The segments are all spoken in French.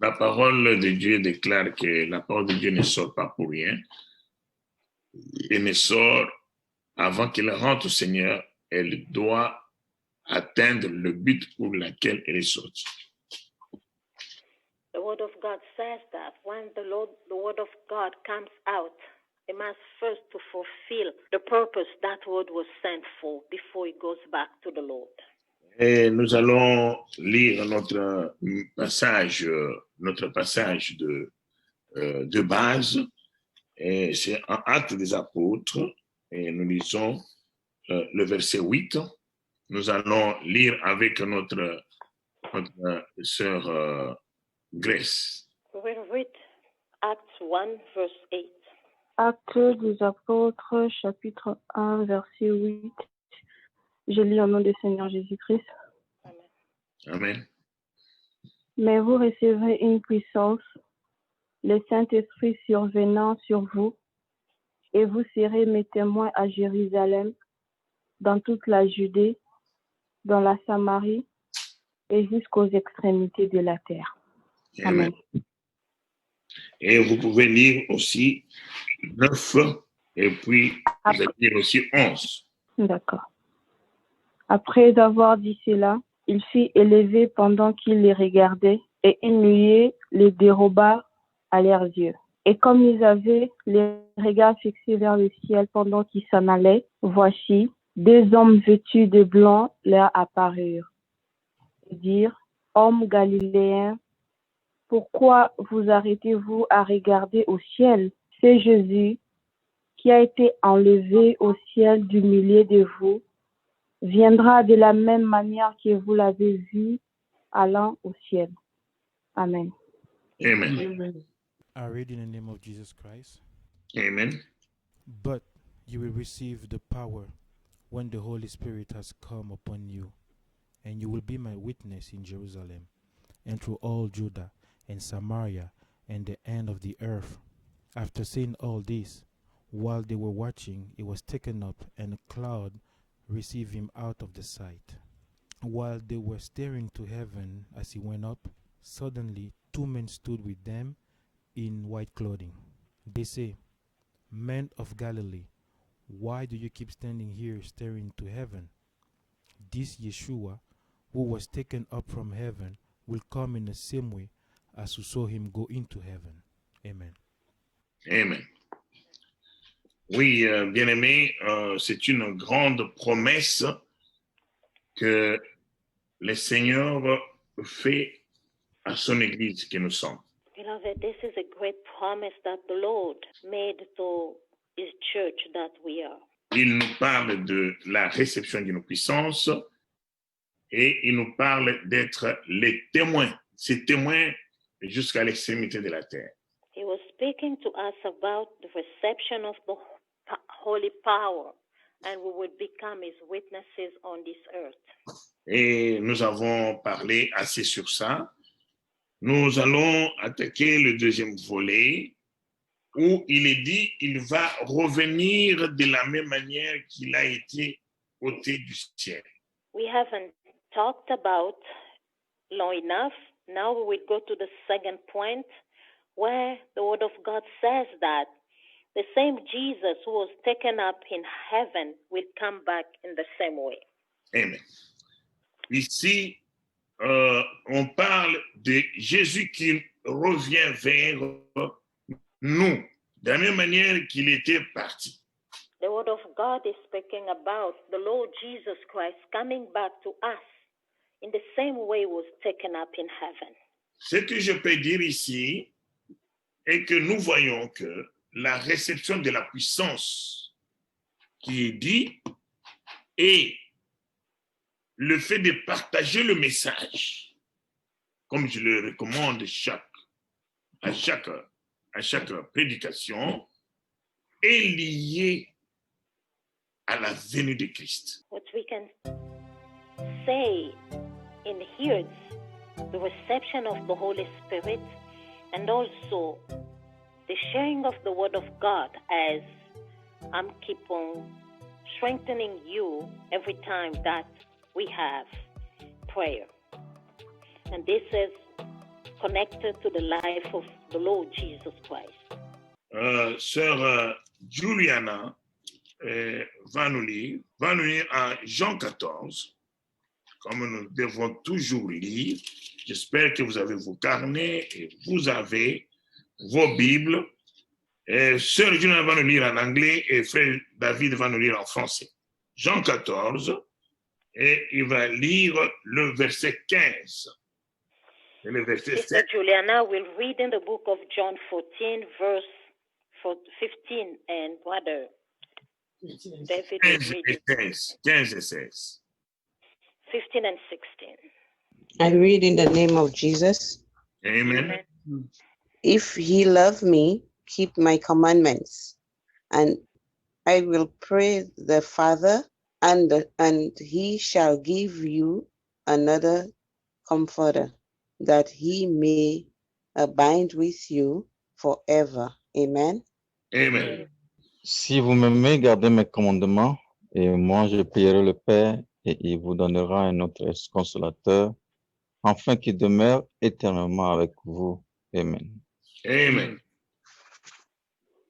La parole de Dieu déclare que la parole de Dieu ne sort pas pour rien. Elle ne sort avant qu'elle rentre au Seigneur. Elle doit atteindre le but pour lequel elle est sortie. The word of God says that when the word of God comes out, it must first to fulfill the purpose that word was sent for before it goes back to the Lord. Et nous allons lire notre passage de base. Et c'est en Actes des Apôtres. Et nous lisons le verset 8. Nous allons lire avec notre sœur Grace. We will read Acts 1, verse 8. Actes des Apôtres, chapitre 1, verset 8. Je lis au nom du Seigneur Jésus-Christ. Amen. Amen. Mais vous recevrez une puissance, le Saint-Esprit survenant sur vous, et vous serez mes témoins à Jérusalem, dans toute la Judée, dans la Samarie, et jusqu'aux extrémités de la terre. Amen. Et vous pouvez lire aussi 9, et puis vous allez lire aussi 11. D'accord. Après avoir dit cela, il fit élever pendant qu'il les regardait, et une nuée les déroba à leurs yeux. Et comme ils avaient les regards fixés vers le ciel pendant qu'ils s'en allaient, voici, 2 hommes vêtus de blanc leur apparurent. Et dirent, hommes galiléens, pourquoi vous arrêtez-vous à regarder au ciel? C'est Jésus qui a été enlevé au ciel du milieu de vous, viendra de la même manière que vous l'avez vu allant au ciel. Amen. Amen. I read in the name of Jesus Christ. Amen. But you will receive the power when the Holy Spirit has come upon you, and you will be my witness in Jerusalem, and through all Judah and Samaria and the end of the earth. After saying all this, while they were watching, it was taken up, and a cloud received him out of the sight. While they were staring to heaven as he went up, suddenly 2 men stood with them in white clothing. They say, Men of Galilee, why do you keep standing here staring to heaven? This Yeshua, who was taken up from heaven, will come in the same way as you saw him go into heaven. Amen. Amen. Oui, bien-aimés, c'est une grande promesse que le Seigneur fait à son Église que nous sommes. Beloved, this is a great promise that the Lord made to his church that we are. Il nous parle de la réception d'une puissance et il nous parle d'être les témoins, ces témoins jusqu'à l'extrémité de la terre. He was speaking to us about the reception of the holy power, and we would become his witnesses on this earth. Et nous avons parlé assez sur ça. Nous allons attaquer le deuxième volet où il est dit qu'il va revenir de la même manière qu'il a été ôté du ciel. We haven't talked about long enough. Now we will go to the second point where the word of God says that the same Jesus who was taken up in heaven will come back in the same way. Amen. Ici, on parle de Jésus qui revient vers nous, de la même manière qu'il était parti. The word of God is speaking about the Lord Jesus Christ coming back to us in the same way he was taken up in heaven. Ce que je peux dire ici est que nous voyons que la réception de la puissance qui est dit et le fait de partager le message, comme je le recommande à chaque prédication, est lié à la venue de Christ. What we can say in here is the reception of the Holy Spirit and also the sharing of the Word of God, as I'm keep on strengthening you every time that we have prayer. And this is connected to the life of the Lord Jesus Christ. Sœur Juliana va nous lire à Jean 14, comme nous devons toujours lire. J'espère que vous avez vos carnets et vous avez vos Bibles. Sœur Juliana va nous lire en anglais et frère David va nous lire en français. Jean 14, et il va lire le verset 15. Et le verset Sister 7. Juliana will read in the book of John 14, verse 15, and brother David will 15 read et it. 16. 15 et 16. 15 and 16. I read in the name of Jesus. Amen. If ye love me, keep my commandments, and I will pray the Father, and he shall give you another comforter, that he may abide with you forever. Amen. Amen. Si vous m'aimez, gardez mes commandements, et moi je prierai le Père, et il vous donnera un autre consolateur, afin qu'il demeure éternellement avec vous. Amen. Amen.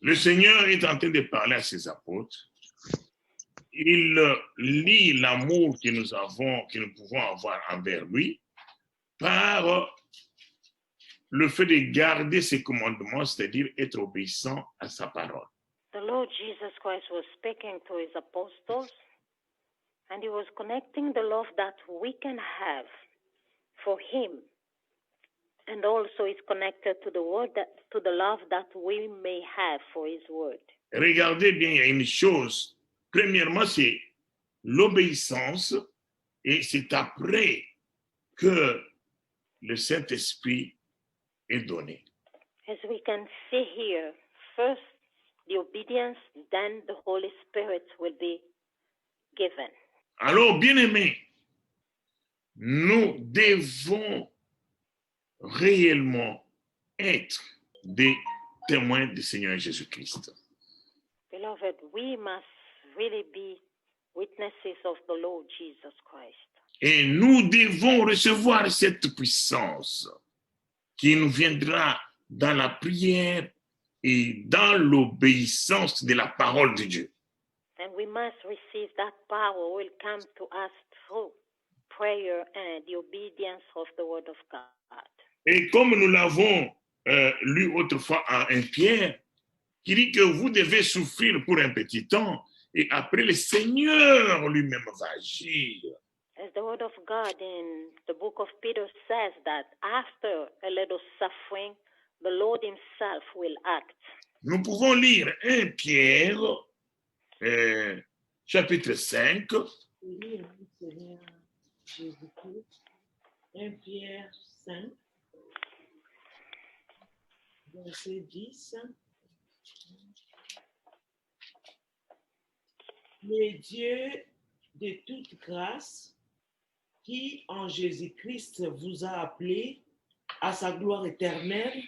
Le Seigneur est en train de parler à ses apôtres. Il lie l'amour que nous pouvons avoir envers lui par le fait de garder ses commandements, c'est-à-dire être obéissant à sa parole. The Lord Jesus Christ was speaking to his apostles, and he was connecting the love that we can have for him, and also is connected to the word to the love that we may have for his word. Regardez bien, il y a une chose. Premièrement, c'est l'obéissance, et c'est après que le Saint-Esprit est donné. As we can see here, first the obedience, then the Holy Spirit will be given. Alors, bien-aimés, nous devons réellement être des témoins du Seigneur Jésus-Christ. Beloved, we must really be witnesses of the Lord Jesus Christ. Et nous devons recevoir cette puissance qui nous viendra dans la prière et dans l'obéissance de la parole de Dieu. And we must receive that power will come to us through prayer and the obedience of the word of God. Et comme nous l'avons lu autrefois en 1 Pierre, qui dit que vous devez souffrir pour un petit temps et après le Seigneur lui-même va agir. As the word of God in the book of Peter says that after a little suffering, the Lord himself will act. Nous pouvons lire 1 Pierre, chapitre 5, Seigneur Jésus-Christ, 1 Pierre 5, verset 10. Le Dieu de toute grâce, qui en Jésus-Christ vous a appelé à sa gloire éternelle,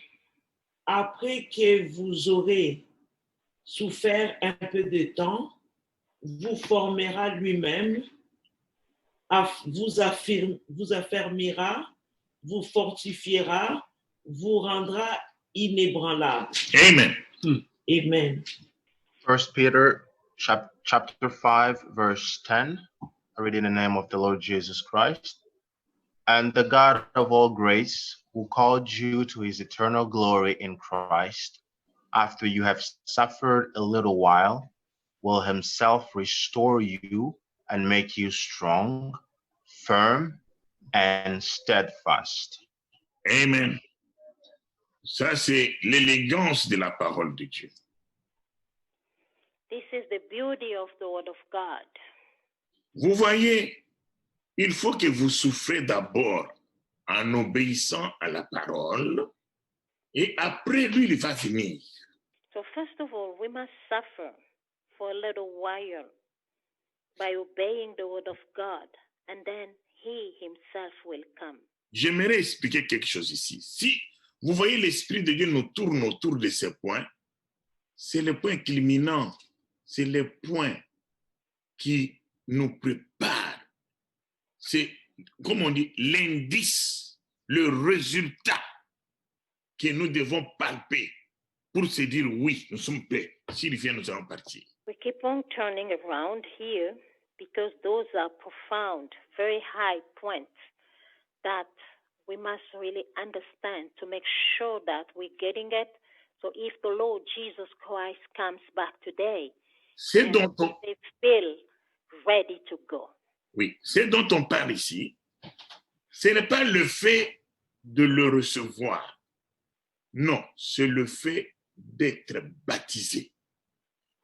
après que vous aurez souffert un peu de temps, vous formera lui-même, vous affermira, vous fortifiera, vous rendra inébranlable. Amen. Amen. 1 Peter chapter 5, verse 10. I read in the name of the Lord Jesus Christ. And the God of all grace, who called you to his eternal glory in Christ, after you have suffered a little while, will himself restore you and make you strong, firm, and steadfast. Amen. Ça, c'est l'élégance de la parole de Dieu. This is the beauty of the word of God. Vous voyez, il faut que vous souffrez d'abord en obéissant à la parole et après lui, il va venir. So first of all, we must suffer for a little while by obeying the word of God, and then he himself will come. J'aimerais expliquer quelque chose ici. Si vous voyez l'Esprit de Dieu nous tourne autour de ces points, c'est le point culminant, c'est le point qui nous prépare. C'est, comme on dit, l'indice, le résultat que nous devons palper pour se dire oui, nous sommes prêts. S'il vient, nous allons partir. We keep on turning around here because those are profound, very high points that we must really understand to make sure that we're getting it. So if the Lord Jesus Christ comes back today, C'est dont on, they feel ready to go. oui, c'est dont on parle ici. Ce n'est pas le fait de le recevoir. Non, c'est le fait d'être baptisé.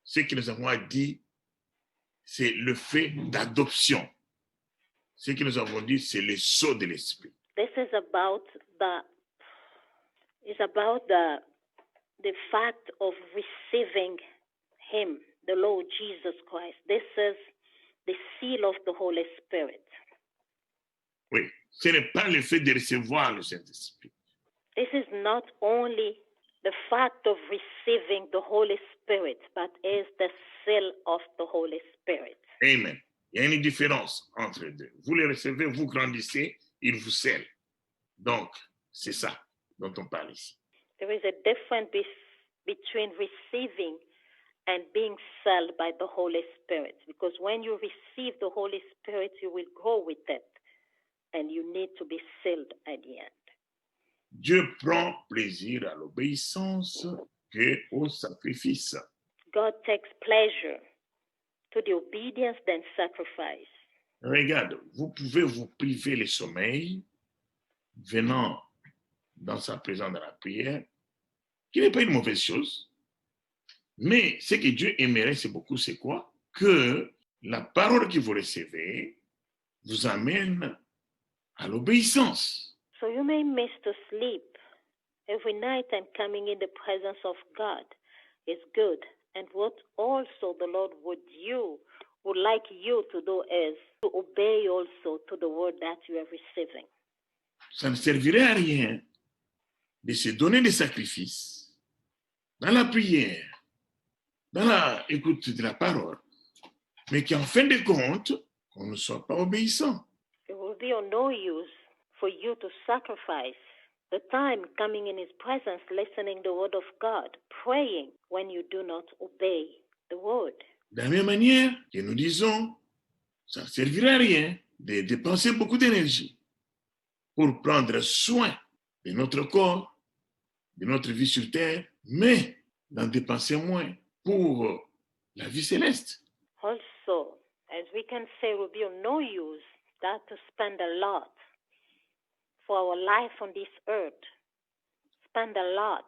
Ce que nous avons dit, c'est le fait d'adoption. Ce que nous avons dit, c'est le sceau de l'esprit. This is about the fact of receiving him, the Lord Jesus Christ. This is the seal of the Holy Spirit. Oui, ce n'est pas le fait de recevoir le Saint-Esprit. This is not only the fact of receiving the Holy Spirit, but is the seal of the Holy Spirit. Amen. Il y a une différence entre les deux. Vous le recevez, vous grandissez, il vous scelle. Donc, c'est ça dont on parle ici. There is a difference between receiving and being sealed by the Holy Spirit. Because when you receive the Holy Spirit, you will grow with it. And you need to be sealed at the end. Dieu prend plaisir à l'obéissance qu'au sacrifice. God takes pleasure to the obedience than sacrifice. Regarde, vous pouvez vous priver le sommeil venant dans sa présence dans la prière, qui n'est pas une mauvaise chose. Mais ce que Dieu aimerait, c'est beaucoup, c'est quoi? Que la parole que vous recevez vous amène à l'obéissance. So you may miss to sleep every night, and coming in the presence of God is good. And what also the Lord would like you to do is to obey also to the word that you are receiving. Ça ne servirait à rien de se donner des sacrifices dans la prière, dans la écoute de la parole, mais qu'en fin de compte, on ne soit pas obéissant. It will be of no use for you to sacrifice the time coming in his presence, listening the word of God, praying when you do not obey the word. De la même manière que nous disons, ça ne servirait à rien de dépenser beaucoup d'énergie pour prendre soin de notre corps, de notre vie sur terre, mais d'en dépenser moins pour la vie céleste. Also, as we can say, it will be of no use that to spend a lot for our life on this earth, spend a lot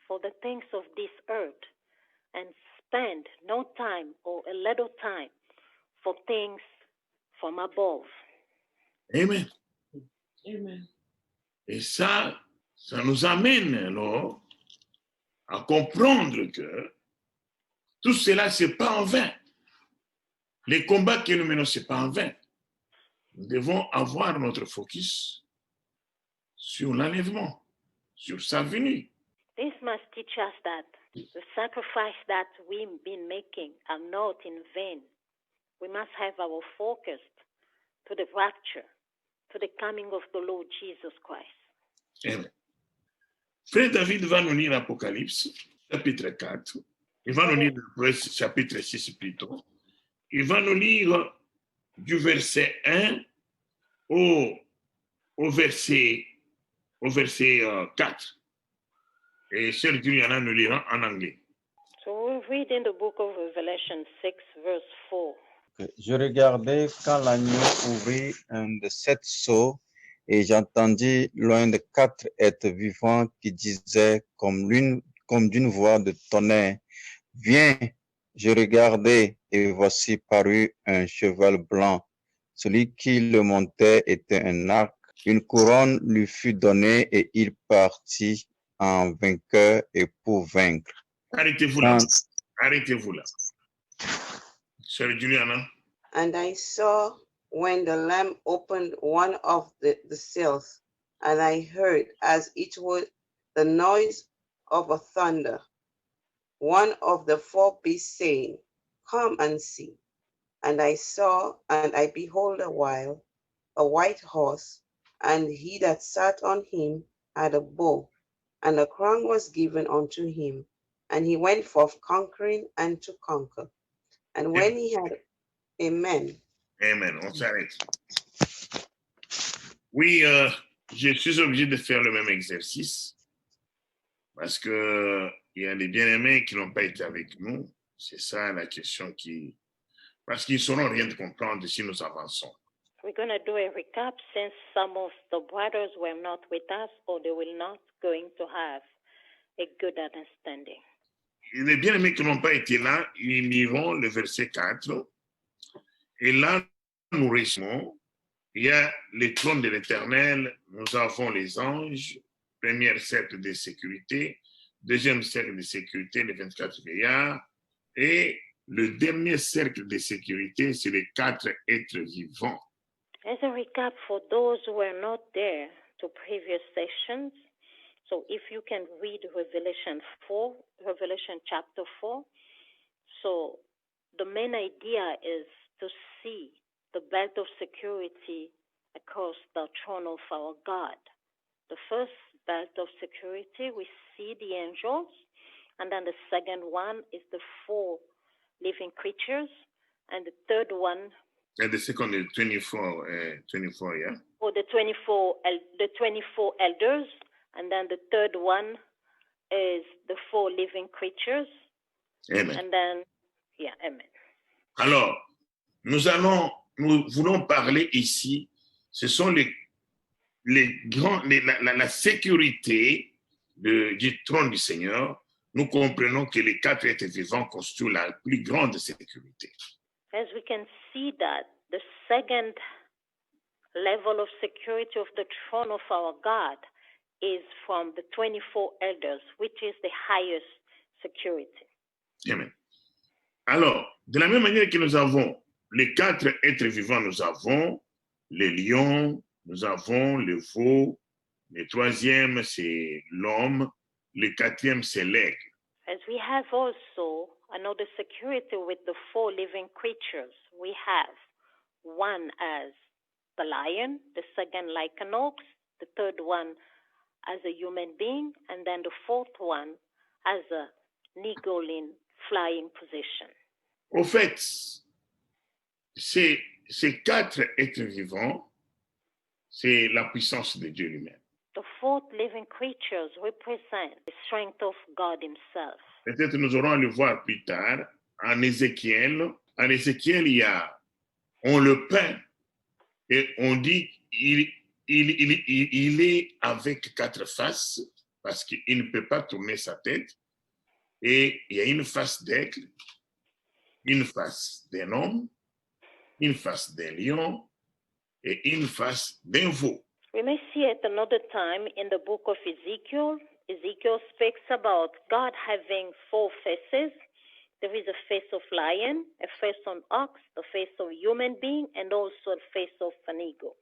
for the things of this earth, and spend no time or a little time for things from above. Amen. Amen. Et ça nous amène alors à comprendre que tout cela, ce n'est pas en vain. Les combats que nous menons, ce n'est pas en vain. Nous devons avoir notre focus sur l'enlèvement, sur sa venue. This must teach us that the sacrifice that we've been making are not in vain. We must have our focus to the rapture, to the coming of the Lord Jesus Christ. Amen. Frère David va nous lire l'Apocalypse, chapitre 4. Il va nous lire le chapitre 6 plutôt. Il va nous lire du verset 1 au verset 4. Et Sœur Juliana nous lira en anglais. So we'll read in the book of Revelation 6, verse 4. Je regardais quand l'agneau ouvrit un de sept sceaux et j'entendis loin de quatre êtres vivants qui disaient comme d'une voix de tonnerre, « Viens !» Je regardai et voici parut un cheval blanc. Celui qui le montait était un arc. Une couronne lui fut donnée et il partit en vainqueur et pour vaincre. Arrêtez-vous là. Arrêtez-vous là. Sœur Juliana. And I saw when the Lamb opened one of the seals, and I heard, as it was the noise of a thunder, one of the four beasts saying, Come and see. And I saw, and I behold a white horse, and he that sat on him had a bow, and a crown was given unto him, and he went forth conquering and to conquer. And when he had, Amen. Amen. On s'arrête. Oui, je suis obligé de faire le même exercice parce que il y a des bien-aimés qui n'ont pas été avec nous. C'est ça la question qui... Parce qu'ils ne sauront rien de comprendre si nous avançons. We're going to do a recap since some of the brothers were not with us or they will not going to have a good understanding. Les bien-aimés qui n'ont pas été là, ils liront le verset 4. Et là, nous restons. Il y a le trône de l'Éternel, nous avons les anges, premier cercle de sécurité, deuxième cercle de sécurité, les 24 vieillards, et le dernier cercle de sécurité, c'est les 4 êtres vivants. As a recap for those who were not there to previous sessions, so if you can read Revelation chapter 4, so the main idea is to see the belt of security across the throne of our God. The first belt of security, we see the angels, and then the second one is the 4 living creatures, and the third one. And the second is 24, yeah? Or the 24 elders, and then the third one is the 4 living creatures. Amen. And then, yeah, amen. Alors, nous voulons parler ici, ce sont la sécurité du trône du Seigneur. Nous comprenons que les 4 êtres vivants constituent la plus grande sécurité. As we can see that the second level of security of the throne of our God is from the 24 elders, which is the highest security. Amen. Alors, de la même manière que nous avons les 4 êtres vivants, nous avons les lions, nous avons le veau, le troisième c'est l'homme, le quatrième c'est l'aigle. As we have also another security with the 4 living creatures, we have one as the lion, the second like an ox, the third one as a human being, and then the 4th one as an eagle in flying position. Au fait, ces 4 êtres vivants, c'est la puissance de Dieu lui-même. The 4 living creatures represent the strength of God himself. Peut-être nous aurons à le voir plus tard en Ézéchiel. En Ézéchiel, on le peint et on dit il est avec 4 faces parce qu'il ne peut pas tourner sa tête. Et il y a une face d'aigle, une face d'un homme, une face d'un lion et une face d'un veau. We may see it another time in the book of Ezekiel. Ezekiel speaks about God having 4 faces. There is a face of lion, a face of ox, a face of human being, and also a face of an eagle.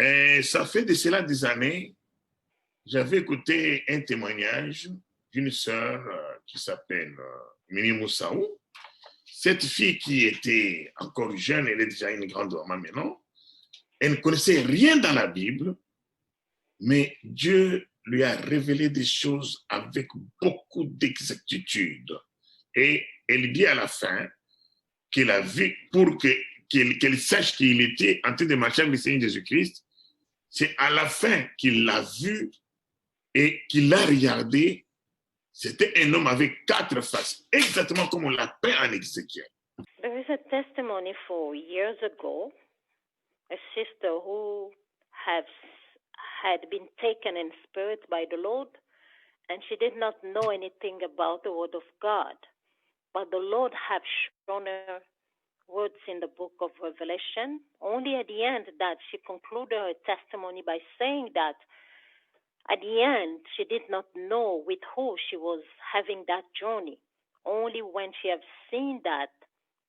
Et ça fait de cela des années, j'avais écouté un témoignage d'une sœur qui s'appelle Mini Moussaou. Cette fille qui était encore jeune, elle est déjà une grande maman maintenant, elle ne connaissait rien dans la Bible, mais Dieu lui a révélé des choses avec beaucoup d'exactitude. Et elle dit à la fin qu'elle a vu, pour qu'elle sache qu'il était en train de marcher avec le Seigneur Jésus-Christ, c'est à la fin qu'il l'a vu et qu'il l'a regardé. C'était un homme avec 4 faces, exactement comme on l'a peint en Ézéchiel. There is a testimony for years ago, a sister who had been taken in spirit by the Lord, and she did not know anything about the Word of God. But the Lord have shown her words in the book of Revelation, only at the end that she concluded her testimony by saying that at the end she did not know with who she was having that journey. Only when she have seen that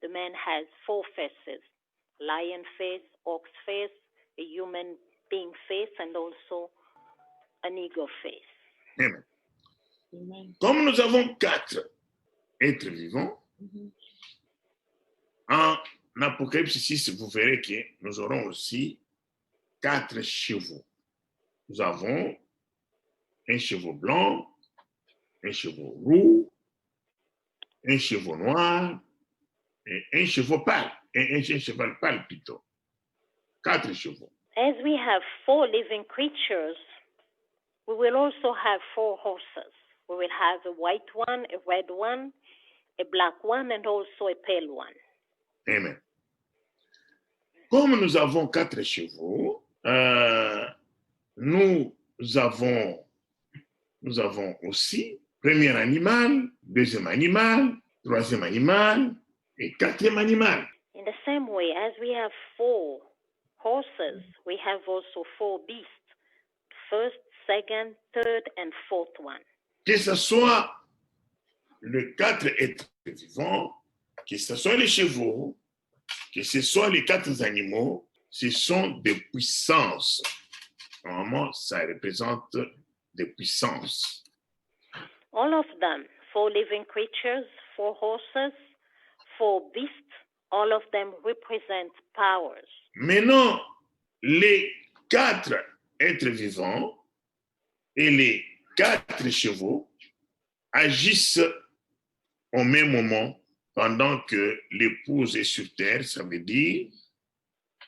the man has 4 faces, lion face, ox face, a human being face, and also an eagle face. Amen. Amen. Comme nous avons 4 êtres vivants, en Apocalypse 6, vous verrez que nous aurons aussi 4 chevaux. Nous avons un chevau blanc, un chevau roux, un chevau noir et un chevau pâle, un cheval pâle plutôt. 4 chevaux. As we have 4 living creatures, we will also have 4 horses. We will have a white one, a red one, a black one, and also a pale one. Amen. Comme nous avons 4 chevaux, nous avons aussi premier animal, deuxième animal, troisième animal et quatrième animal. In the same way, as we have 4 horses, we have also 4 beasts. First, second, third, and fourth one. Que ce soit les 4 êtres vivants, que ce soit les chevaux, que ce soit les 4 animaux, ce sont des puissances. Normalement, ça représente des puissances. All of them, 4 living creatures, 4 horses, 4 beasts, all of them represent powers. Maintenant, les 4 êtres vivants et les 4 chevaux agissent au même moment pendant que l'épouse est sur terre, ça veut dire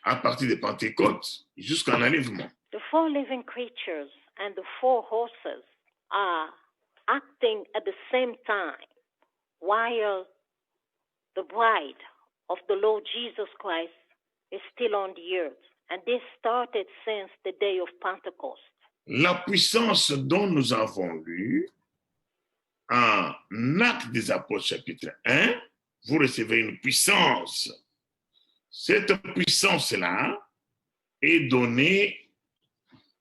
à partir de Pentecôte jusqu'à l'enlèvement. The 4 living creatures and the 4 horses are acting at the same time while the bride of the Lord Jesus Christ is still on the earth. And this started since the day of Pentecost. La puissance dont nous avons lu en Actes des Apôtres chapitre 1, vous recevez une puissance. Cette puissance-là est donnée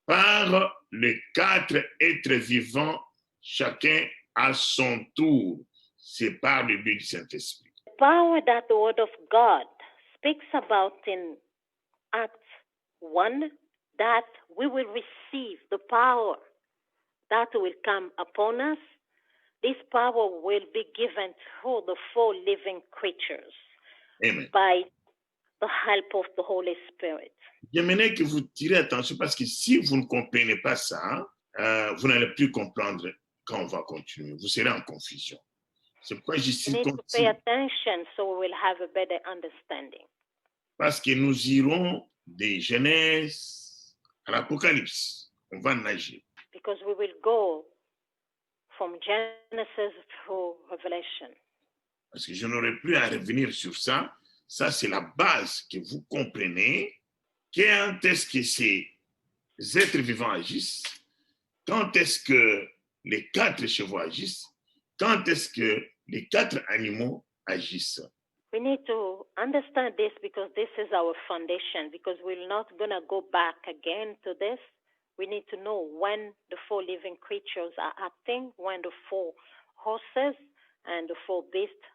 par les 4 êtres vivants, chacun à son tour. C'est par le biais du Saint-Esprit. The power that the Word of God speaks about in Acts 1, that we will receive the power that will come upon us. This power will be given through the 4 living creatures. Amen. By the help of the Holy Spirit. J'aimerais que vous tirez attention parce que si vous ne comprenez pas ça, vous n'allez plus comprendre quand on va continuer. Vous serez en confusion. C'est pourquoi je We suis need to pay continue. attention so we will have a better understanding. Parce que nous irons des Genèse à l'Apocalypse. On va nager. Because we will go from Genesis through Revelation. Parce que je n'aurai plus à revenir sur ça. Ça, c'est la base que vous comprenez. Quand est-ce que ces êtres vivants agissent? Quand est-ce que les 4 chevaux agissent? Quand est-ce que les 4 animaux agissent? We need to understand this because this is our foundation, because we're not going to go back again to this. We need to know when the 4 living creatures are acting, when the 4 horses and the 4 beasts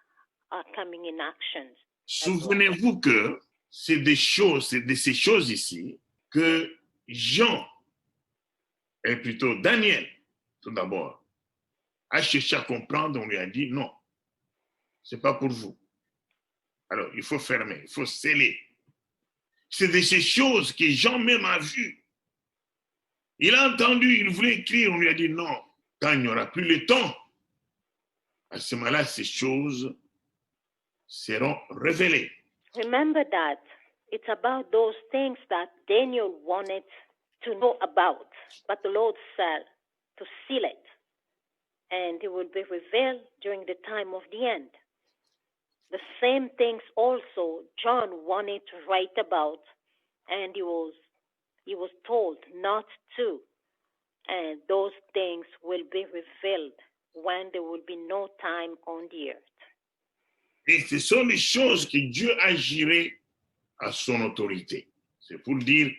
are coming in action. Souvenez-vous que c'est de ces choses ici que Jean, et plutôt Daniel, tout d'abord, a cherché à comprendre. On lui a dit non, c'est pas pour vous. Alors, il faut fermer, il faut sceller. C'est de ces choses que Jean même a vues. Il a entendu, il voulait écrire, on lui a dit non, quand il n'y aura plus le temps, à ce moment-là, ces choses seront révélées. Remember that it's about those things that Daniel wanted to know about, but the Lord said to seal it, and it will be revealed during the time of the end. The same things also John wanted to write about, and he was told not to, and those things will be revealed when there will be no time on the earth. Et ce sont les choses que Dieu agirait à son autorité. C'est pour dire,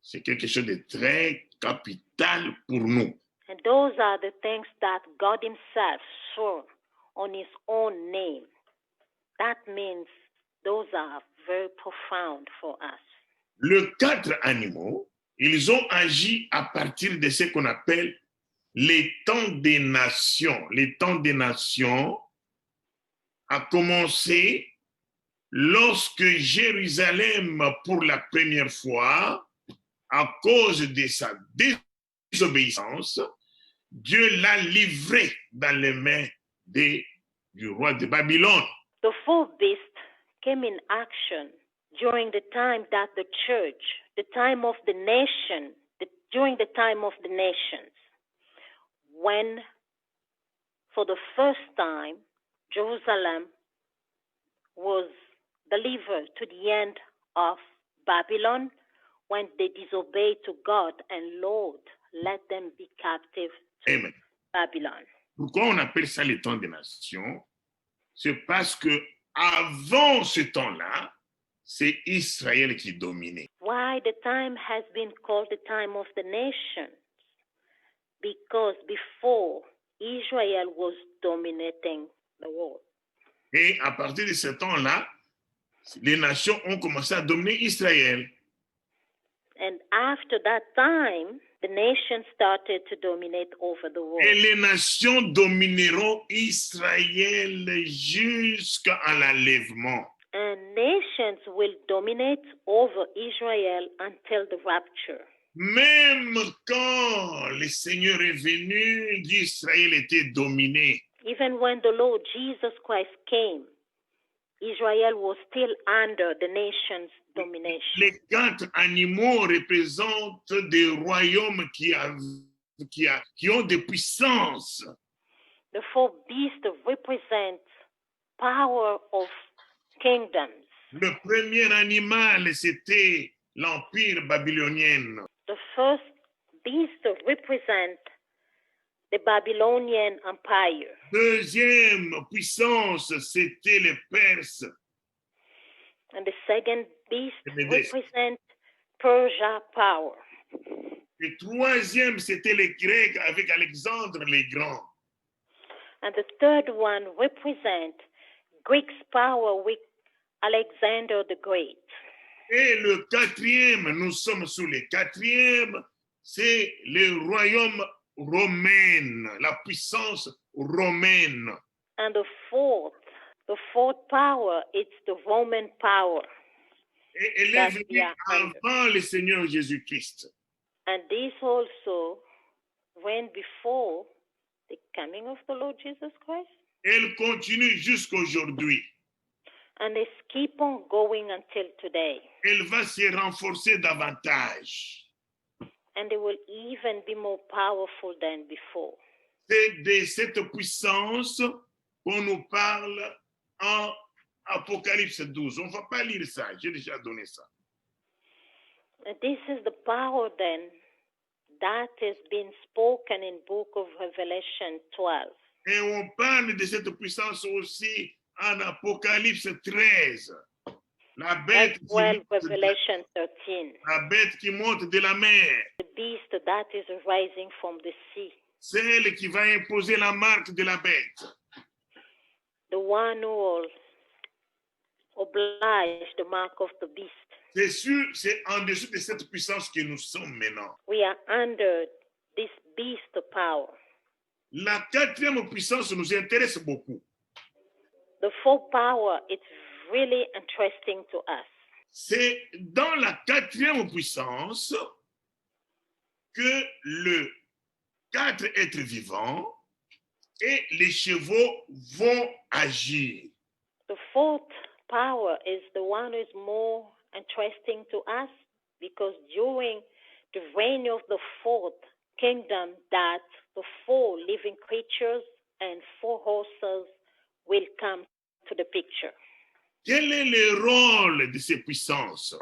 c'est quelque chose de très capital pour nous. And those are the things that God himself swore on his own name. That means those are very profound for us. Les 4 animaux, ils ont agi à partir de ce qu'on appelle les temps des nations. Les temps des nations a commencé lorsque Jérusalem, pour la première fois, à cause de sa désobéissance, Dieu l'a livré dans les mains du roi de Babylone. The fourth beast came in action during the time that the church, the time of the nation, during the time of the nations, when for the first time Jerusalem was delivered to the end of Babylon, when they disobeyed to God, and Lord, let them be captive to Amen. Babylon. Pourquoi on appelle ça le temps des nations? C'est parce que avant ce temps-là, c'est Israël qui dominait. Why the time has been called the time of the nations? Because before, Israel was dominating the world. Et à partir de ce temps-là, les nations ont commencé à dominer Israël. And after that time, the nations started to dominate over the world. Et les nations domineront Israël jusqu'à l'enlèvement. And nations will dominate over Israel until the rapture. Même quand le Seigneur est venu, Israël était dominé. Even when the Lord Jesus Christ came, Israel was still under the nation's domination. Les 4 animaux représentent des royaumes qui ont des puissances. The 4 beasts represent power of kingdoms. Le premier animal, c'était l'empire babylonien. The first beast represents the Babylonian Empire. Deuxième puissance, c'était les Perses. And the second beast Les Médès. represents Persia power. Le troisième, c'était les Grecs avec Alexandre le Grand. And the third one represents Greek's power with Alexander the Great. Et le quatrième, nous sommes sous le quatrième, c'est le royaume romain, la puissance romaine. And the fourth power, it's the Roman power. Et elle est venue avant le Seigneur Jésus-Christ. And this also went before the coming of the Lord Jesus Christ. Elle continue jusqu'aujourd'hui. And it's keep on going until today. Elle va se renforcer davantage. And they will even be more powerful than before. C'est de cette puissance qu'on nous parle en Apocalypse 12. On ne va pas lire ça, j'ai déjà donné ça. And this is the power then that has been spoken in book of Revelation 12. Et on parle de cette puissance aussi en Apocalypse 13. La bête, Revelation 13. La bête qui monte de la mer. The beast that is rising from the sea. Celle qui va imposer la marque de la bête. The one who will oblige the mark of the beast. C'est sûr, c'est en dessous de cette puissance que nous sommes maintenant. We are under this beast power. La quatrième puissance nous intéresse beaucoup. The fourth power, it's really interesting to us. C'est dans la quatrième puissance que les 4 êtres vivants et les chevaux vont agir. The fourth power is the one who is more interesting to us because during the reign of the fourth kingdom that the 4 living creatures and 4 horses will come to the picture. Quel est le rôle de ces puissances?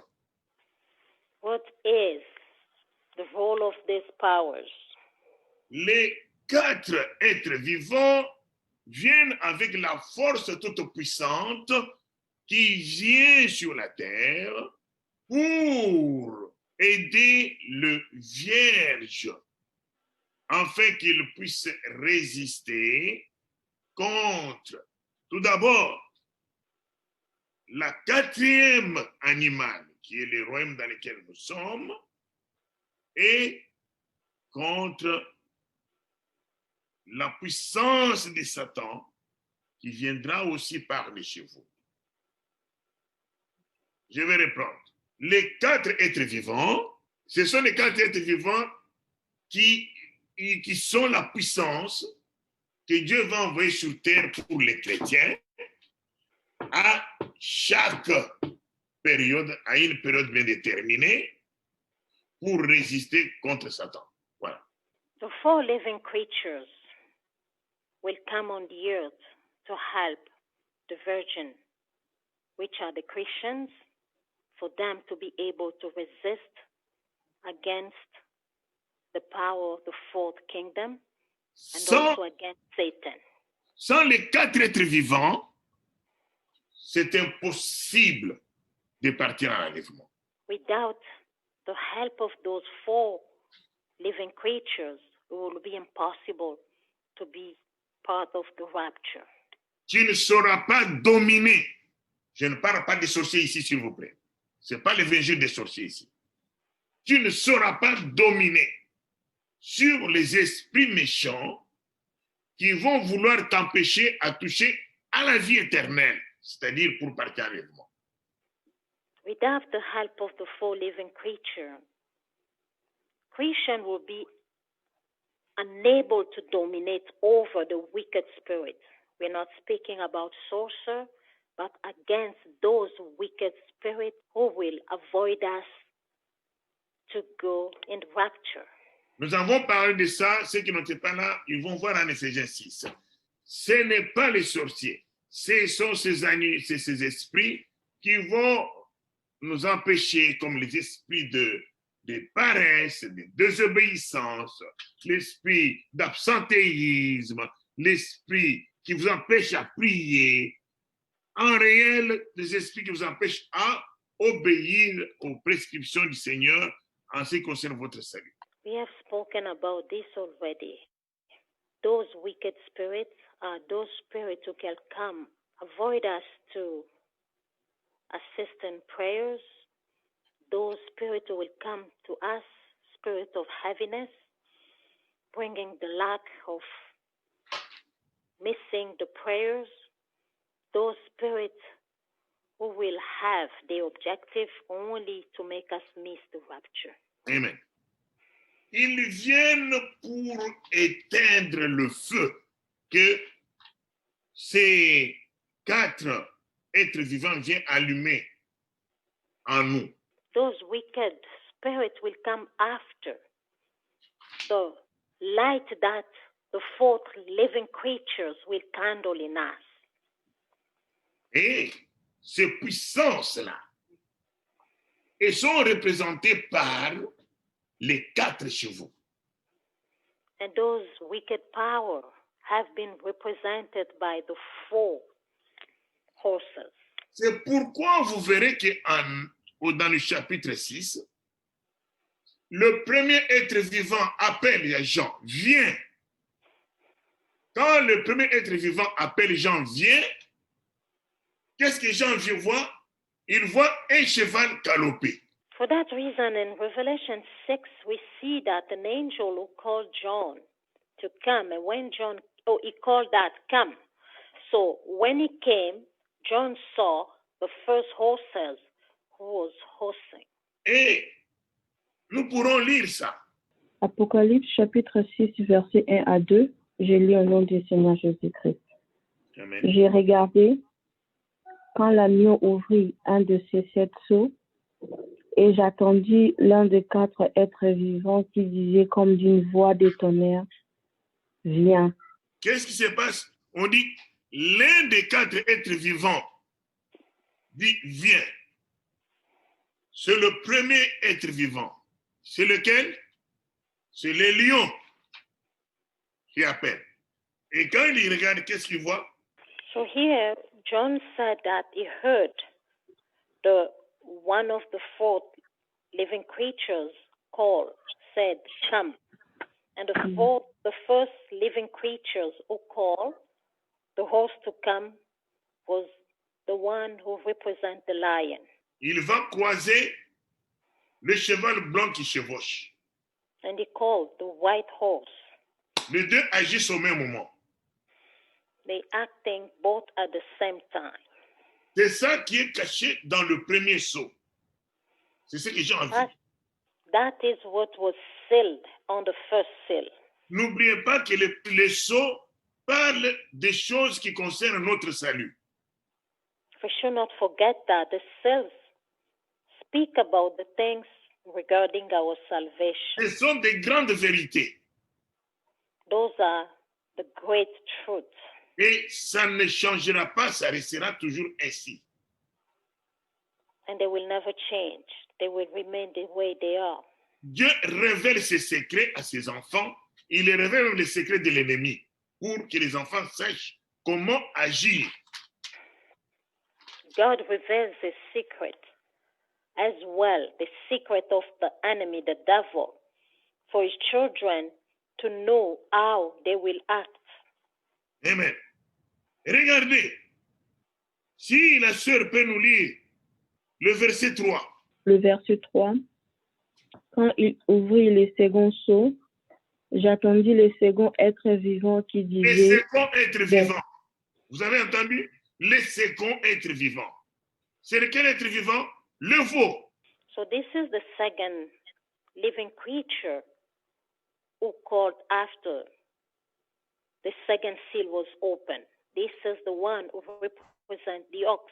What is the role of these powers? Les 4 êtres vivants viennent avec la force toute puissante qui vient sur la terre pour aider le Vierge afin qu'il puisse résister contre, tout d'abord, la 4e animal, qui est le royaume dans lequel nous sommes, et contre la puissance de Satan, qui viendra aussi par les chevaux. Je vais reprendre. Les 4 êtres vivants, ce sont les 4 êtres vivants qui qui sont la puissance que Dieu va envoyer sur terre pour les chrétiens à chaque période, à une période bien déterminée, pour résister contre Satan. Voilà. The four living creatures will come on the earth to help the virgin, which are the Christians, for them to be able to resist against the power of the fourth kingdom and also against Satan. Sans les quatre êtres vivants, c'est impossible de partir en enlèvement. Without the help of those four living creatures, it will be impossible to be part of the rapture. Tu ne sauras pas dominer. Je ne parle pas des sorciers ici, s'il vous plaît. Ce n'est pas l'évangile des sorciers ici. Tu ne sauras pas dominer sur les esprits méchants qui vont vouloir t'empêcher à toucher à la vie éternelle, c'est-à-dire pour partir en enlèvement. Without the help of the four living creatures, Christian will be unable to dominate over the wicked spirits. We're not speaking about sorcerer, but against those wicked spirits who will avoid us to go in rapture. Nous avons parlé de ça. Ceux qui n'étaient pas là, ils vont voir en Éphésiens 6. Ce n'est pas les sorciers. Ce sont ces esprits qui vont nous empêcher, comme les esprits de paresse, de désobéissance, l'esprit d'absentéisme, l'esprit qui vous empêche à prier. En réel, des esprits qui vous empêchent à obéir aux prescriptions du Seigneur en ce qui concerne votre salut. We have spoken about this already. Those wicked spirits are those spirits who can come, avoid us to assist in prayers. Those spirits who will come to us, spirit of heaviness, bringing the lack of missing the prayers. Those spirits who will have the objective only to make us miss the rapture. Amen. Ils viennent pour éteindre le feu que ces quatre êtres vivants viennent allumer en nous. Those wicked spirits will come after the light that the fourth living creatures will kindle in us. Et ces puissances-là, elles sont représentées par les quatre chevaux. And those wicked powers have been represented by the four horses. C'est pourquoi vous verrez que dans le chapitre 6, le premier être vivant appelle Jean, viens. Quand le premier être vivant appelle Jean, viens, qu'est-ce que Jean voit? Il voit un cheval galopé. For that reason, in Revelation 6, we see that an angel who called John to come, and when John, he called that, come. So when he came, John saw the first horses who was horsing. Et nous pourrons lire ça. Apocalypse chapitre 6, versets 1 à 2. Je lis au nom du Seigneur Jésus-Christ. Amen. J'ai regardé quand l'agneau ouvrit un de ses 7 sceaux, et j'attendis l'un des 4 êtres vivants qui disait comme d'une voix de tonnerre, viens. Qu'est-ce qui se passe? On dit, l'un des 4 êtres vivants dit, viens. C'est le premier être vivant. C'est lequel? C'est le lion qui appelle. Et quand il regarde, qu'est-ce qu'il voit? So here, John said that he heard one of the 4 living creatures call, said, come. And the first living creatures who called the horse to come was the one who represents the lion. Il va croiser le cheval blanc qui chevauche. And he called the white horse. Les deux agissent au même moment. They acting both at the same time. C'est ça qui est caché dans le premier sceau. C'est ce que Jean a vu. That is what was sealed on the first seal. n'oubliez pas que les sceaux parlent des choses qui concernent notre salut. We should not forget that the seals speak about the things regarding our salvation. Ce sont des grandes vérités. Those are the great truths. Et ça ne changera pas, ça restera toujours ainsi. And they will never change. They will remain the way they are. Dieu révèle ses secrets à ses enfants. Il révèle même les secrets de l'ennemi pour que les enfants sachent comment agir. God reveals his secret as well, the secret of the enemy, the devil, for his children to know how they will act. Amen. Regardez, si la sœur peut nous lire le verset 3. Le verset 3. Quand il ouvrit les seconds sceaux, j'attendis les seconds êtres vivants qui Les disaient, seconds êtres vivants. Vous avez entendu? Les seconds êtres vivants. C'est lequel être vivant? Le veau. So this is the second living creature who called after the second seal was opened. This is the one who represents the ox.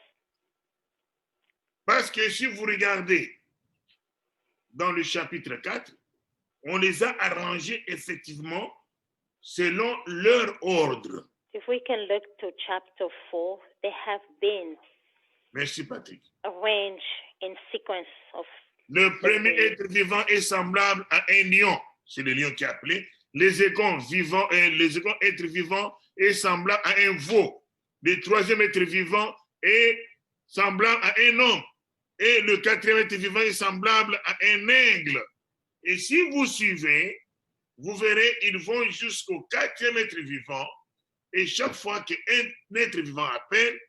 Parce que si vous regardez dans le chapitre 4, on les a arrangés effectivement selon leur ordre. If we can look to chapter 4, they have been Merci Patrick. arranged in sequence of Le premier être vivant est semblable à un lion. C'est le lion qui est appelé. Les seconds êtres vivants est semblable à un veau. Le troisième être vivant est semblable à un homme. Et le quatrième être vivant est semblable à un aigle. Et si vous suivez, vous verrez, ils vont jusqu'au quatrième être vivant. Et chaque fois qu'un être vivant appelle,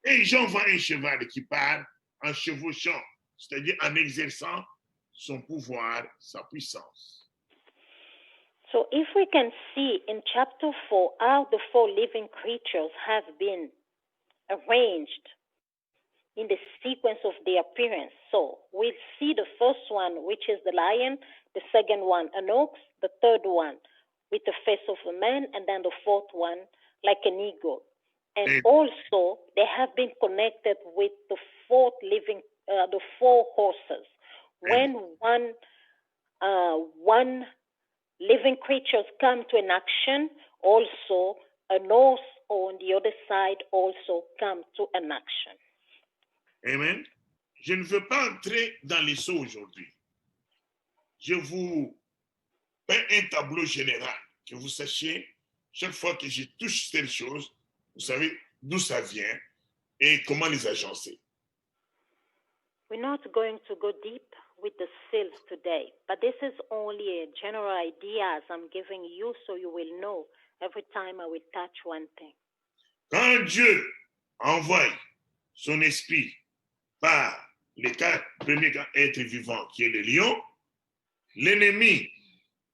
et Jean voit un cheval qui part en chevauchant, c'est-à-dire en exerçant son pouvoir, sa puissance. So if we can see in chapter 4 how the four living creatures have been arranged in the sequence of their appearance. So we'll see the first one, which is the lion, the second one, an ox, the third one with the face of a man, and then the fourth one like an eagle. And also they have been connected with the four horses. When one living creatures come to an action, also an horse on the other side also come to an action. Amen. Je ne veux pas entrer dans les sceaux aujourd'hui. Je vous fais un tableau général, que vous sachiez, chaque fois que je touche telle chose, vous savez d'où ça vient et comment les agencer. We're not going to go deep with the seals today, but this is only a general idea I'm giving you so you will know every time I will touch one thing. Quand Dieu envoie son esprit par les quatre premiers êtres vivants, qui est le lion, l'ennemi,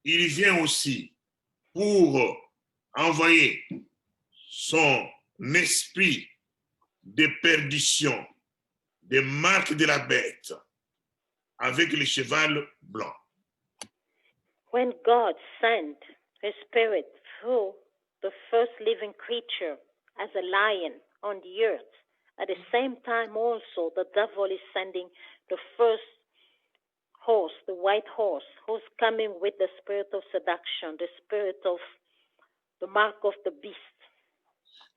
il vient aussi pour envoyer son esprit de perdition, des marques de la bête, avec le cheval blanc. When God sent His Spirit through the first living creature as a lion on the earth, at the same time also the devil is sending the first horse, the white horse, who's coming with the spirit of seduction, the spirit of the mark of the beast.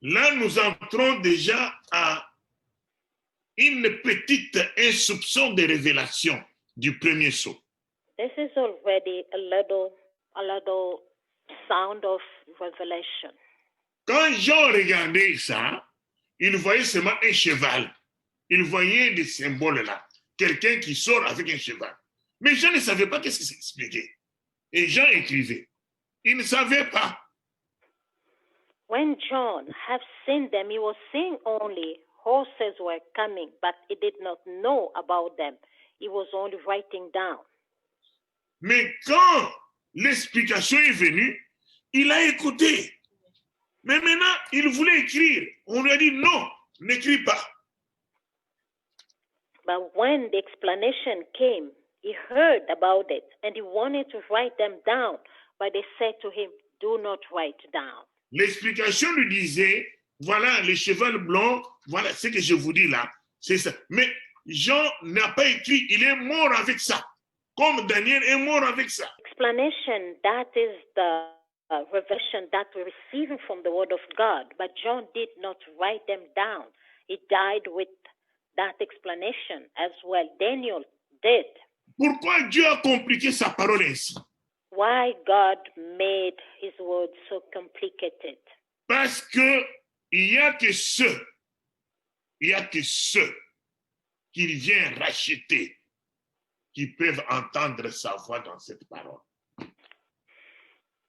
Là, nous entrons déjà à un soupçon de révélation du premier sceau. This is already a little sound of revelation. Quand Jean regardait ça, il voyait seulement un cheval. Il voyait des symboles là. Quelqu'un qui sort avec un cheval. Mais Jean ne savait pas qu'est-ce qui s'expliquait. Et Jean écrivait. Il ne savait pas. When John had seen them, he was seeing only horses were coming, but he did not know about them. He was only writing down. Mais quand l'explication est venue, il a écouté. Mais maintenant, il voulait écrire. On lui a dit non, n'écris pas. But when the explanation came, he heard about it and he wanted to write them down. But they said to him, do not write down. L'explication lui disait, voilà le cheval blanc, voilà ce que je vous dis là, c'est ça. Mais Jean n'a pas écrit, il est mort avec ça, comme Daniel est mort avec ça. Explanation, that is the revelation that we receive from the word of God. But John did not write them down. He died with that explanation as well. Daniel did. Pourquoi Dieu a compliqué sa parole ainsi? Why God made his word so complicated? Parce que il y a que ceux qu'il vient racheter qui peuvent entendre sa voix dans cette parole.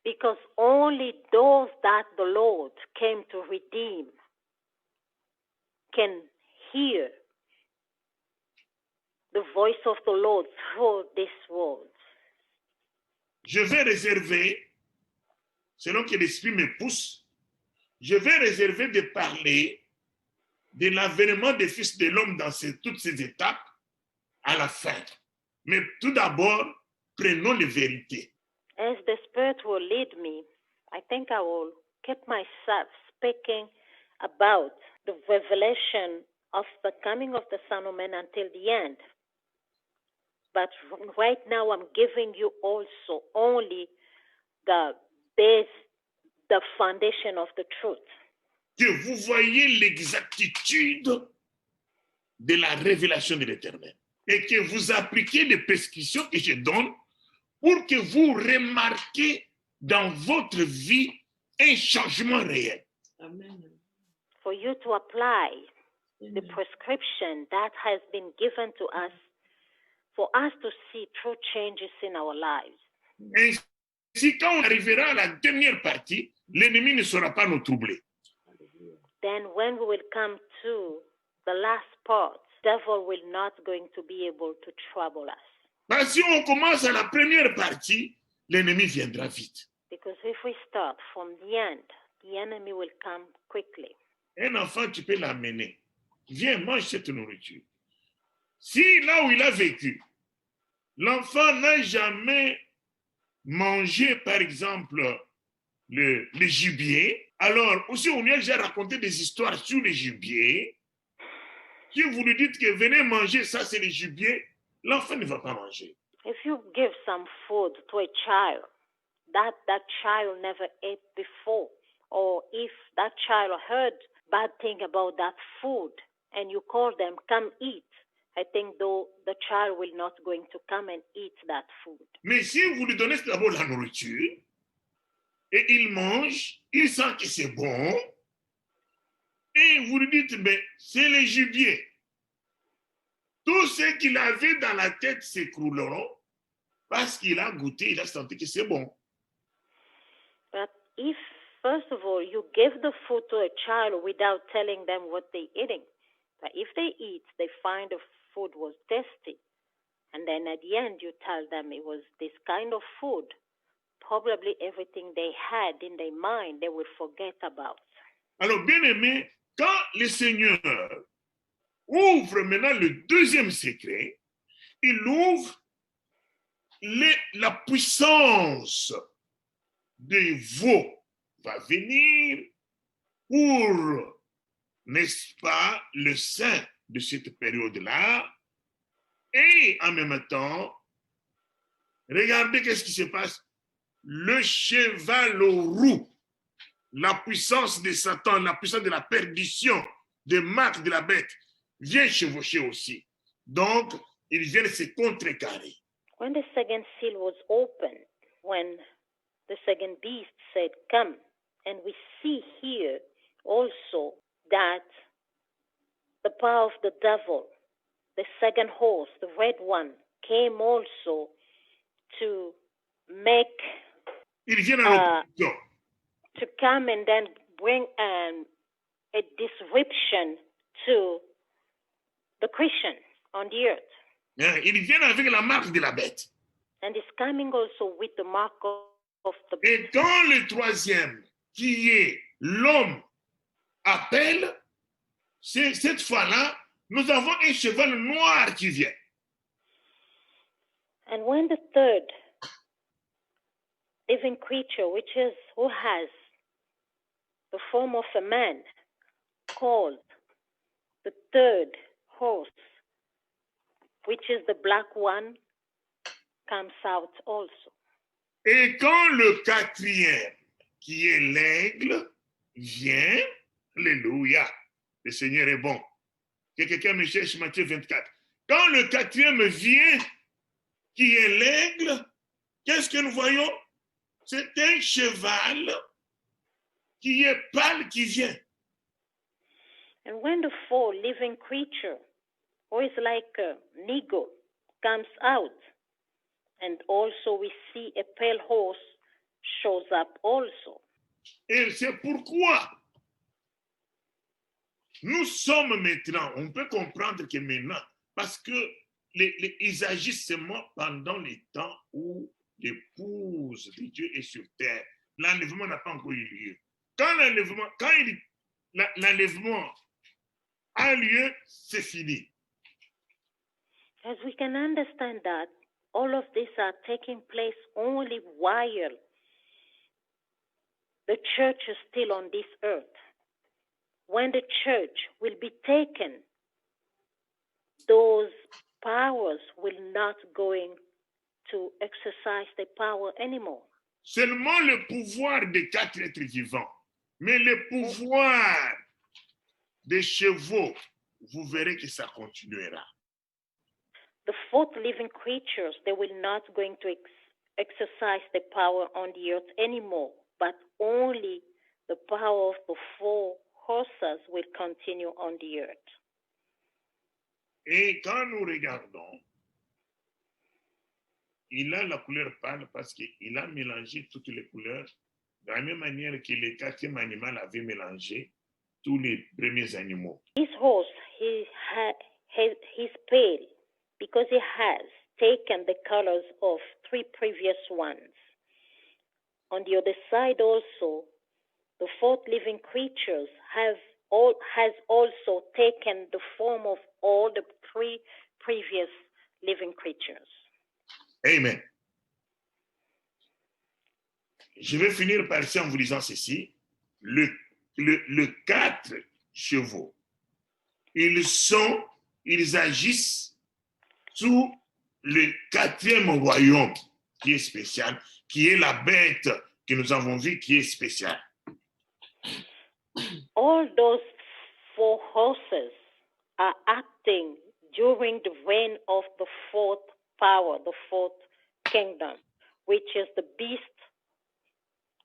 Because only those that the Lord came to redeem can hear the voice of the Lord through this word. Je vais réserver, selon que l'Esprit me pousse, je vais réserver de parler de l'avènement des fils de l'homme dans toutes ces étapes à la fin. Mais tout d'abord, prenons les vérités. As the Spirit will lead me, I think I will keep myself speaking about the revelation of the coming of the Son of Man until the end. But right now I'm giving you also only the base, the foundation of the truth. Que vous voyez l'exactitude de la révélation de l'Éternel et que vous appliquez les prescriptions que je donne pour que vous remarquiez dans votre vie un changement réel. Amen. For you to apply the prescription that has been given to us, for us to see true changes in our lives. Ainsi, quand on arrivera à la dernière partie, l'ennemi ne saura pas nous troubler. Then when we will come to the last part, devil will not going to be able to trouble us. Parce que si on commence à la première partie, l'ennemi viendra vite. Because if we start from the end, the enemy will come quickly. Un enfant, tu peux l'amener. Viens, mange cette nourriture. Si là où il a vécu, l'enfant n'a jamais mangé, par exemple, le gibier, alors aussi on lui a déjà raconté des histoires sur le gibier. Si vous lui dites que venez manger, ça c'est le gibier, l'enfant ne va pas manger. If you give some food to a child that child never ate before, or if that child heard bad thing about that food and you call them, come eat, I think though the child will not going to come and eat that food. Mais si vous lui donnez d'abord la nourriture, et il mange, il sent que c'est bon, et vous lui dites, mais c'est le gibier. Tout ce qu'il avait dans la tête s'écrouleront parce qu'il a goûté, il a senti que c'est bon. But if, first of all, you give the food to a child without telling them what they're eating, but if they eat, they find the food was tasty, and then at the end you tell them it was this kind of food, probably everything they had in their mind, they will forget about. Alors, bien aimé, quand le Seigneur ouvre maintenant le deuxième secret, il ouvre la puissance de veau va venir pour, n'est-ce pas, le sein de cette période-là. Et en même temps, regardez qu'est-ce qui se passe. Le cheval roux, la puissance de Satan, la puissance de la perdition, de marque de la bête, vient chevaucher aussi. Donc, ils viennent se contrecarrer. When the second seal was opened, when the second beast said, come, and we see here also that the power of the devil, the second horse, the red one, came also to make, Ils viennent en opposition. to come and then bring a disruption to the Christian on the earth. Ils viennent avec la marque de la bête. And it's coming also with the mark of the Et dans le troisième, qui est l'homme appelle, cette fois-là, nous avons un cheval noir qui vient. And when the third living creature, who has the form of a man, called the third horse, which is the black one, comes out also. Et quand le quatrième, qui est l'aigle, vient, alléluia, le Seigneur est bon. Que quelqu'un me cherche Matthieu 24. Quand le quatrième vient, qui est l'aigle, qu'est-ce que nous voyons? C'est un cheval qui est pâle qui vient. And when the fourth living creature, who is like an eagle, comes out, and also we see a pale horse shows up also. Et c'est pourquoi nous sommes maintenant, on peut comprendre que maintenant, parce que ils agissent seulement pendant les temps où l'épouse de Dieu est sur terre. L'enlèvement n'a pas encore eu lieu. Quand l'enlèvement a lieu, c'est fini. As we can understand that all of this are taking place only while the church is still on this earth. When the church will be taken, those powers will not going to exercise the power anymore. Seulement le pouvoir des quatre êtres vivants, mais le pouvoir des chevaux, vous verrez que ça continuera. The fourth living creatures, they will not going to exercise the power on the earth anymore, but only the power of the four horses will continue on the earth. Et quand nous regardons, il a la couleur pâle parce qu'il a mélangé toutes les couleurs de la même manière que le quatrième animal avait mélangé tous les premiers animaux. This horse, he's pale because he has taken the colors of three previous ones. On the other side also, the fourth living creatures has also taken the form of all the three previous living creatures. Amen. Je vais finir par ici en vous disant ceci. Le 4 chevaux, ils agissent sous le 4e royaume qui est spécial, qui est la bête que nous avons vue qui est spéciale. All those four horses are acting during the reign of the fourth power, the fourth kingdom, which is the beast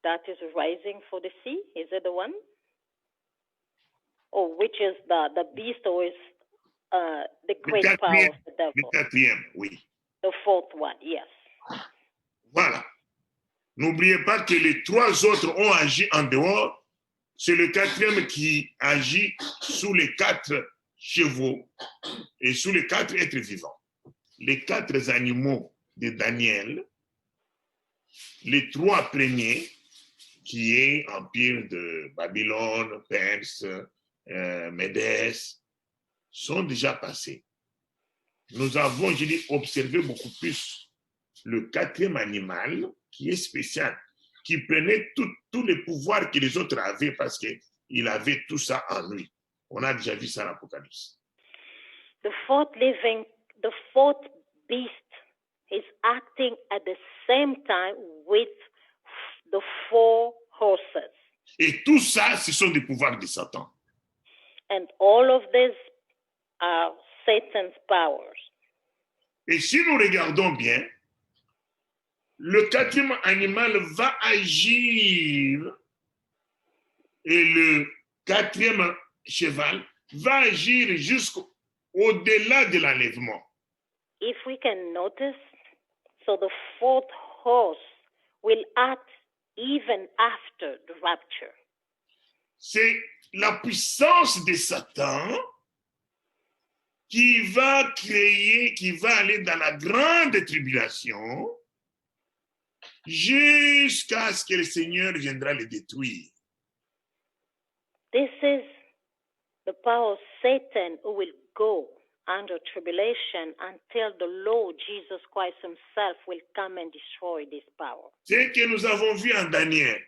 that is rising for the sea. Is it the one? Or which is the beast, or is the great power of the devil? Le 4e, oui. The fourth one, yes. Voilà. N'oubliez pas que les 3 autres ont agi en dehors. C'est le 4e qui agit sous les 4 chevaux et sous les 4 êtres vivants. Les 4 animaux de Daniel, les 3 premiers, qui est Empire de Babylone, Perse, Médès, sont déjà passés. Nous avons, je dis, observé beaucoup plus le 4e animal qui est spécial, qui prenait tous les pouvoirs que les autres avaient parce qu'il avait tout ça en lui. On a déjà vu ça dans l'Apocalypse. The fourth beast is acting at the same time with the 4 horses. Et tout ça, ce sont des pouvoirs de Satan. And all of these are Satan's powers. Et si nous regardons bien, le 4e animal va agir et le 4e cheval va agir jusqu'au-delà de l'enlèvement. If we can notice, so the 4th horse will act even after the rapture. C'est la puissance de Satan qui va créer, qui va aller dans la grande tribulation jusqu'à ce que le Seigneur viendra le détruire. This is the power of Satan who will go under tribulation until the Lord Jesus Christ himself will come and destroy this power. C'est que nous avons vu en Daniel.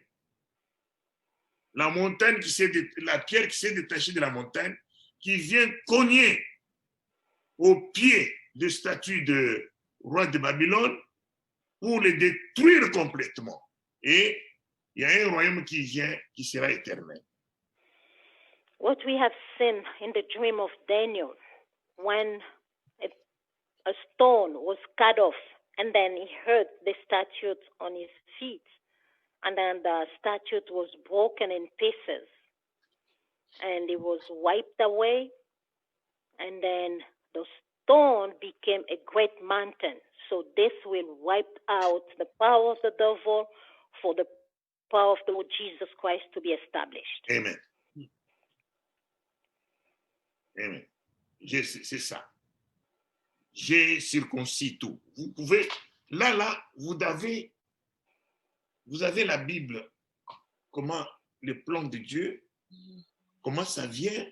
La montagne la pierre qui s'est détachée de la montagne, qui vient cogner au pied de statue de roi de Babylone pour le détruire complètement. Et il y a un royaume qui vient, qui sera éternel. What we have seen in the dream of Daniel, when a stone was cut off, and then he heard the statue on his feet, and then the statue was broken in pieces, and it was wiped away, and then the stone became a great mountain. So this will wipe out the power of the devil for the power of the Lord Jesus Christ to be established. Amen. Amen. C'est ça. J'ai circoncis tout. Vous pouvez, là, vous avez la Bible, comment le plan de Dieu, comment ça vient,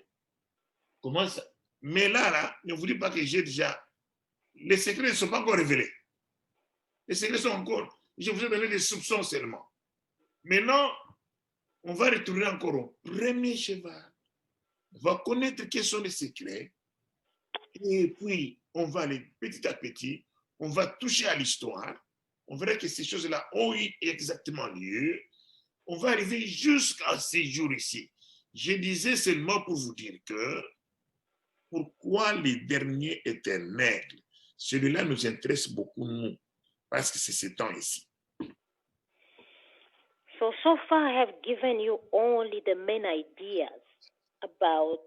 comment ça. Mais là, ne vous dites pas que j'ai déjà. Les secrets ne sont pas encore révélés. Les secrets sont encore. Je vous ai donné des soupçons seulement. Maintenant, on va retourner encore au premier cheval. On va connaître quels sont les secrets. Et puis, on va aller petit à petit, on va toucher à l'histoire. On verra que ces choses-là ont eu exactement lieu. On va arriver jusqu'à ces jours ici. Je disais seulement pour vous dire que pourquoi les derniers éternels, celui-là nous intéresse beaucoup, nous, parce que c'est ce temps ici. So far I have given you only the main ideas about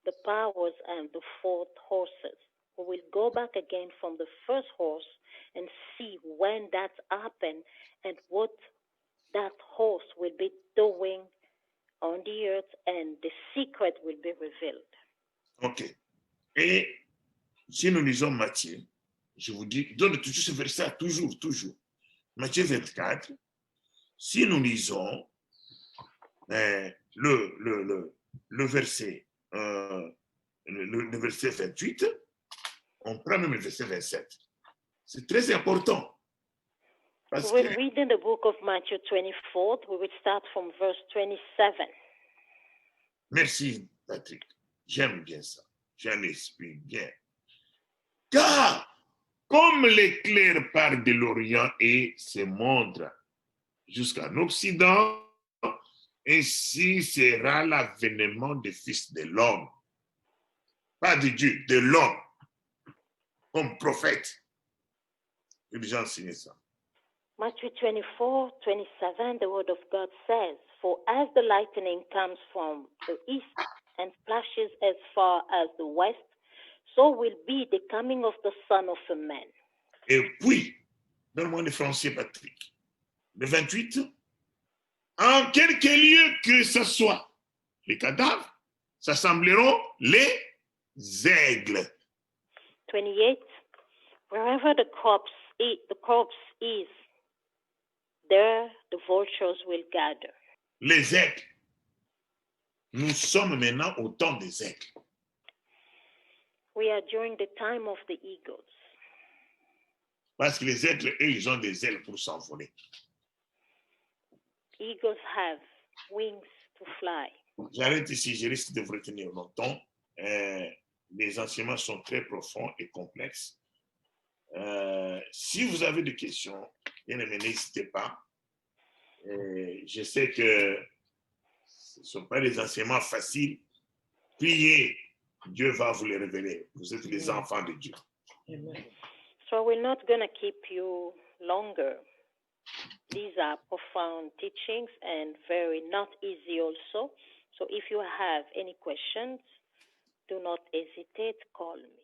the powers and the fourth horses. We will go back again from the first horse and see when that happened and what that horse will be doing on the earth, and the secret will be revealed. Ok. Et si nous lisons Matthieu, je vous dis, donne toujours ce verset, toujours. Matthieu 24, si nous lisons le verset 28, on prend même le verset 27. C'est très important. We'll read in the book of Matthew 24. We will start from verse 27. Merci, Patrick. J'aime bien ça. J'ai un esprit bien. Car, comme l'éclair part de l'Orient et se montre jusqu'en Occident, ainsi sera l'avènement des fils de l'homme. Pas de Dieu, de l'homme. Comme prophète. Je vais déjà enseigner ça. Matthew 24, 27, the word of God says, "For as the lightning comes from the east and flashes as far as the west, so will be the coming of the Son of a Man." Et puis, donne-moi le français, Patrick. Le 28, en quelque lieu que ce soit, les cadavres s'assembleront les aigles. 28, wherever the corpse is, there the vultures will gather. Les aigles. Nous sommes maintenant au temps des aigles. We are during the time of the eagles. Parce que les aigles, eux, ils ont des ailes pour s'envoler. Eagles have wings to fly. J'arrête ici, je risque de vous retenir longtemps. Les enseignements sont très profonds et complexes. Si vous avez des questions, bien aimé, n'hésitez pas. Je sais que ce ne sont pas des enseignements faciles. Priez, Dieu va vous les révéler. Vous êtes les enfants de Dieu. Amen. So we're not going to keep you longer. These are profound teachings and very not easy also. So if you have any questions, do not hesitate, call me.